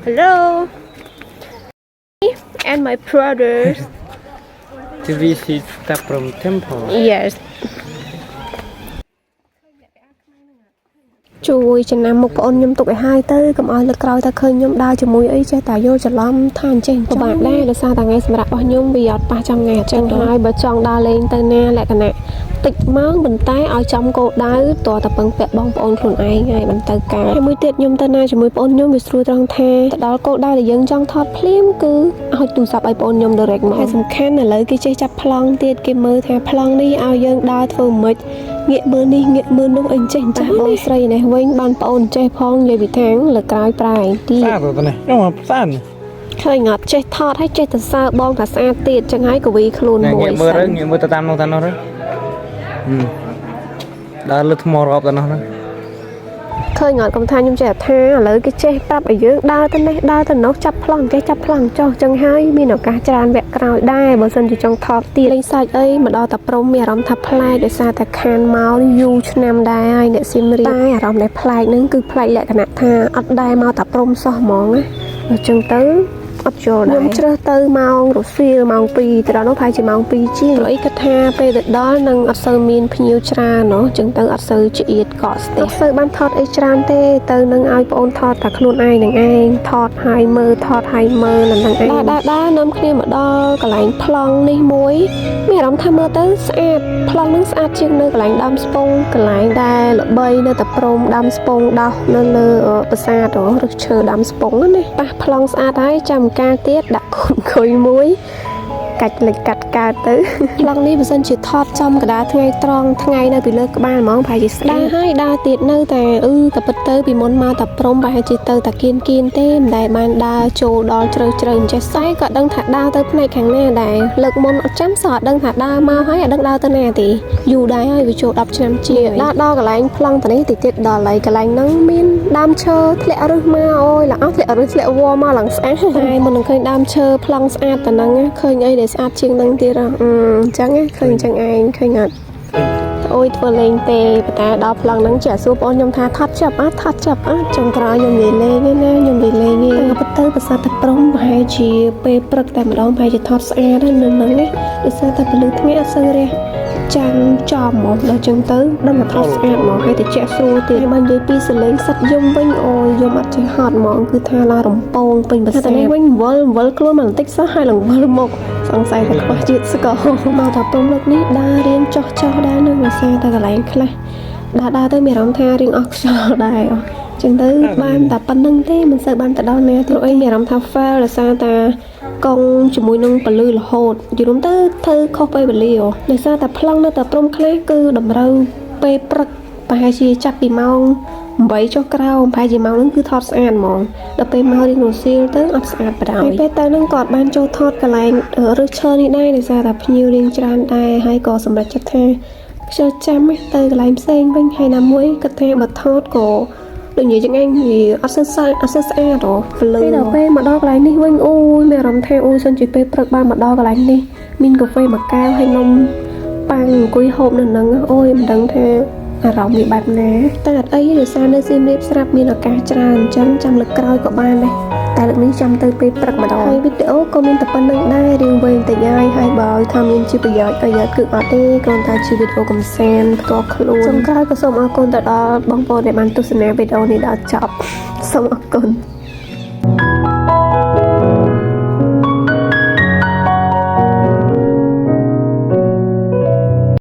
Hello and my brothers. To visit Taprom Temple. Yes. ជួយចំណាំមុខបងខ្ញុំទុកឲ្យហើយទៅកុំឲ្យលើកក្រោយថាឃើញខ្ញុំដើរជាមួយអីចេះតែយកច្រឡំថាអញ្ចឹងពិបាកដែរដោយសារតែថ្ងៃសម្រាប់របស់ខ្ញុំវាអត់ប៉ះចំថ្ងៃអញ្ចឹងហើយបើចង់ដើរលេងទៅណាលក្ខណៈតិចម៉ោងប៉ុន្តែឲ្យចំគោលដៅតើតពឹងពាក់បងប្អូនខ្លួនឯងហើយបន្តទៅការហើយមួយទៀតខ្ញុំទៅណាជាមួយបងខ្ញុំវាស្រួលត្រង់ថាទៅដល់គោលដៅដែលយើងចង់ថតភ្លាមគឺឲ្យទូរស័ព្ទឲ្យបងខ្ញុំ direct មកហើយសំខាន់ឥឡូវគេចេះចាប់ប្លង់ទៀតគេមើលថាប្លង់នេះឲ្យយើងដើរធ្វើមិនងាកមើលនេះងាកមើលនោះអីចេះចាស់បងស្រីនេះវិញបានប្អូនចេះផងនិយាយពីខាងលើក្រោយប្រែទៀតស្អាតទៅនេះខ្ញុំស្អាតឃើញអត់ចេះថតឲ្យចេះទៅសើបងថាស្អាតទៀតចឹងហើយកវីខ្លួនមួយងាកមើលទៅតាមនោះទៅនោះដើរលើថ្មរាប់ទៅនោះឃើញអត់កំថាខ្ញុំចេះថាឥឡូវគេចេះប្រាប់ឲ្យយើងដើរទៅនេះដើរទៅនោះចាប់ប្លង់ចេះចាប់ប្លង់ចុះចឹងហើយមានឱកាសច្រើនវគ្គក្រោយដែរបើសិនជាចង់ថតទៀតលេងសាច់អីមកដល់តាព្រំមានអារម្មណ៍ថាប្លែកដោយសារតែខានមកយូរឆ្នាំដែរហើយអ្នកសៀមរាបតែអារម្មណ៍ដែលប្លែកហ្នឹងគឺប្លែកលក្ខណៈថាអត់ដែរមកតាព្រំសោះហ្មងណាអញ្ចឹងទៅអត់ចូលដែរខ្ញុំជ្រើសទៅម៉ោងរសៀលម៉ោង2ទៅដល់នោះប្រហែលជាម៉ោង2ជាងអីគាត់ថាពេលទៅដល់នឹងអត់សូវមានភ្ញៀវច្រើនណោះអញ្ចឹងទៅអត់សូវជាអៀតកកស្ទះអត់សូវបានថតអីច្រើនទេទៅនឹងឲ្យបងអូនថតតែខ្លួនឯងនឹងឯងថតហើយមើលថតហើយមើលនឹងឯងដើរនាំគ្នាមកដល់កន្លែងប្លង់នេះមួយមានអារម្មណ៍ថាមើលទៅស្អាតប្លង់នឹងស្អាតជាងនៅកន្លែងដើមស្ពងកន្លែងដែលល្បីនៅតែព្រមដើមស្ពងដោះនៅលើប្រាសាទឬឈើដើមស្ពងណាប៉ះប្លង់ស្អាតហើយចាំការទៀតដាក់កូនខុយមួយកាច់លិចកាត់កើតទៅប្លង់នេះបើសិនជាថតចំកណ្ដាលថ្ងៃត្រង់ថ្ងៃនៅពីលើក្បាលហ្មងប្រហែលជាស្ដារហើយដើរទៀតនៅតែតែពិតទៅពីមុនមកតែព្រមប្រហែលជាទៅតែគៀនទេមិនដែលបានដើរចូលដល់ជ្រៅអញ្ចេះស្អែក៏ដឹងថាដើរទៅផ្នែកខាងណាដែរលើកមុនអត់ចាំសោះអត់ដឹងថាដើរមកហើយអត់ដឹងដើរទៅណាទេយូរដែរហើយវាចូល10ឆ្នាំជាងដើរដល់កន្លែងប្លង់ទៅនេះតិចទៀតដល់ហើយកន្លែងហ្នឹងមានដើមឈើធ្លាក់រឹសមកអូយល្អធ្លាក់រឹសធ្លាក់វល់មកឡើងស្អាតហើយមុននឹងឃើញដើមឈើប្លង់ស្អាតតែហ្នឹងឃើញអីដែលស្អាតជាងនឹងទៀតអញ្ចឹងឃើញអញ្ចឹងឯងឃើញអត់អូយធ្វើលេងទេប៉ុន្តែដល់ប្លង់ហ្នឹងជាសួរបងខ្ញុំថាថតចាប់ចុងក្រោយខ្ញុំនិយាយលេងឯណាខ្ញុំនិយាយលេងឯងប៉ុន្តែភាសាទឹកព្រំប្រហែលជាពេលព្រឹកតែម្ដងប្រហែលជាថតស្អាតហើយនៅហ្នឹងណាដោយសារតែពលឺថ្ងៃអត់សូវរះចាំចំហ្មងដល់ចឹងទៅដឹងថាថតស្អាតហ្មងហើយតែជាក់ស្រួលទៀតហើយបាននិយាយពីសលេងសិតយំវិញអូយយំអត់ចេះហត់ហ្មងគឺថាឡារំពងពេញប្រសាទតែនេះវិញវល់ខ្លួនមកបន្តិចសោះហើយឡើងវិលមកសង្ស័យថាខ្វះជាតិស្ករមកថាព្រមលើកនេះដើររៀងចោះដែរនឹងភាសាតែកន្លែងខ្លះដើរទៅមានអារម្មណ៍ថារៀងអស់ខ្យល់ដែរចឹងទៅបានតែប៉ុណ្្នឹងទេមិនសូវបានទៅដល់ណាទេអីមានអារម្មណ៍ថា fail ដោយសារតែកង់ជាមួយនឹងពលឺរហូតយល់ទៅធ្វើខុសពេលវេលាដោយសារតែប្លង់នៅតែព្រមខ្លះគឺតម្រូវពេលព្រឹកប្រហែលជាចាប់ពីម៉ោង8ចុះក្រោមប្រហែលជាម៉ោងហ្នឹងគឺថតស្អាតហ្មងដល់ពេលមករៀងរសៀលទៅអត់ស្អាតបណ្ដោយពេលទៅហ្នឹងក៏បានចូលថតកន្លែងរើសឈើនេះដែរដោយសារតែភ្ញៀវរៀងច្រើនដែរហើយក៏សម្រេចចិត្តថាខ្ជិលចាំទៅកន្លែងផ្សេងវិញហើយណាមួយគាត់ថាបើថតក៏ដូចនិយាយចឹងឯងវាអត់សូវស្អាតពលឺដល់ពេលមកដល់កន្លែងនេះវិញអូយមានអារម្មណ៍ថាអូយសិនជាពេលព្រឹកបានមកដល់កន្លែងនេះមានកាហ្វេមួយកែវហើយនំប៉ាំងអង្គុយហូបនៅហ្នឹងអូយមិនដឹងថាអារម្មណ៍វាបែបណាតែអត់អីដោយសារនៅសៀមរាបស្រាប់មានឱកាសច្រើនអញ្ចឹងចាំលើកក្រោយក៏បានដែរតែលើកនេះចាំទៅពេលព្រឹកម្ដងហើយវីដេអូក៏មានតែប៉ុណ្្នឹងដែររៀងវែងតិចហើយបើថាមានជាប្រយោជន៍អីគឺអត់ទេគ្រាន់តែជាវីដេអូកម្សាន្តផ្ទាល់ខ្លួនចុងក្រោយក៏សូមអរគុណទៅដល់បងប្អូនដែលបានទស្សនាវីដេអូនេះដល់ចប់សូមអរគុណ